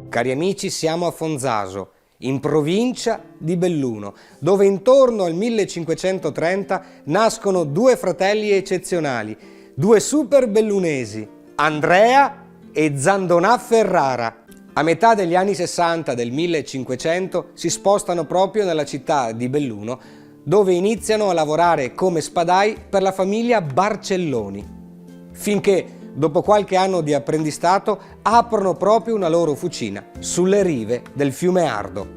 Cari amici, siamo a Fonzaso, in provincia di Belluno, dove intorno al 1530 nascono due fratelli eccezionali, due super bellunesi, Andrea e Zandonà Ferrara. A metà degli anni 60 del 1500 si spostano proprio nella città di Belluno, dove iniziano a lavorare come spadai per la famiglia Barcelloni, finché dopo qualche anno di apprendistato aprono proprio una loro officina sulle rive del fiume Ardo.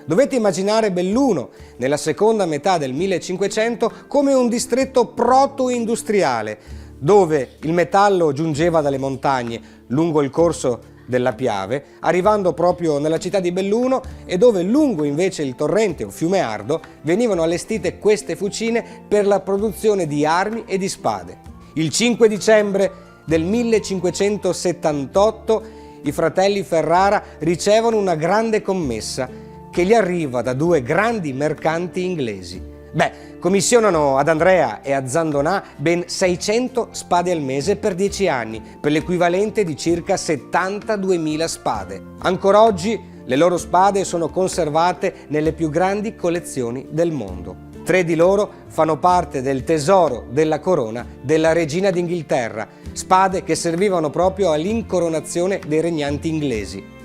Dovete immaginare Belluno nella seconda metà del 1500 come un distretto proto-industriale, dove il metallo giungeva dalle montagne lungo il corso della Piave, arrivando proprio nella città di Belluno, e dove lungo invece il torrente o fiume Ardo venivano allestite queste fucine per la produzione di armi e di spade. Il 5 dicembre del 1578 i fratelli Ferrara ricevono una grande commessa che gli arriva da due grandi mercanti inglesi. Commissionano ad Andrea e a Zandonà ben 600 spade al mese per 10 anni, per l'equivalente di circa 72.000 spade. Ancora oggi le loro spade sono conservate nelle più grandi collezioni del mondo. 3 di loro fanno parte del tesoro della corona della regina d'Inghilterra, spade che servivano proprio all'incoronazione dei regnanti inglesi.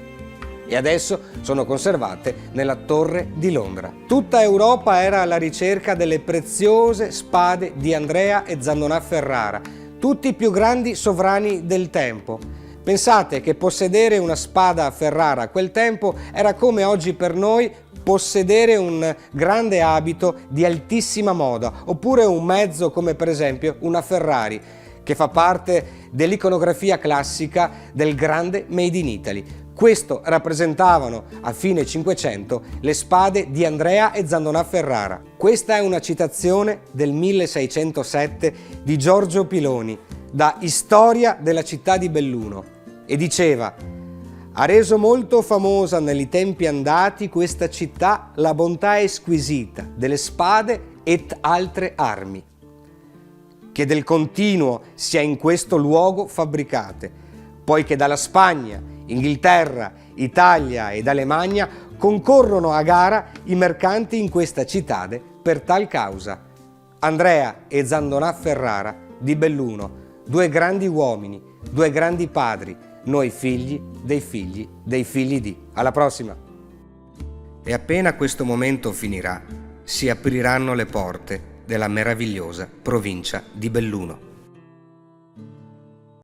E adesso sono conservate nella Torre di Londra. Tutta Europa era alla ricerca delle preziose spade di Andrea e Zandonà Ferrara, tutti i più grandi sovrani del tempo. Pensate che possedere una spada Ferrara a quel tempo era come oggi per noi possedere un grande abito di altissima moda, oppure un mezzo come per esempio una Ferrari, che fa parte dell'iconografia classica del grande Made in Italy. Questo rappresentavano a fine Cinquecento le spade di Andrea e Zandonà Ferrara. Questa è una citazione del 1607 di Giorgio Piloni, da Storia della città di Belluno, e diceva: «Ha reso molto famosa negli tempi andati questa città la bontà esquisita delle spade et altre armi, che del continuo sia in questo luogo fabbricate, poiché dalla Spagna, Inghilterra, Italia ed Alemagna concorrono a gara i mercanti in questa cittade per tal causa. Andrea e Zandonà Ferrara di Belluno, due grandi uomini, due grandi padri, noi figli dei figli dei figli di». Alla prossima! E appena questo momento finirà, si apriranno le porte della meravigliosa provincia di Belluno.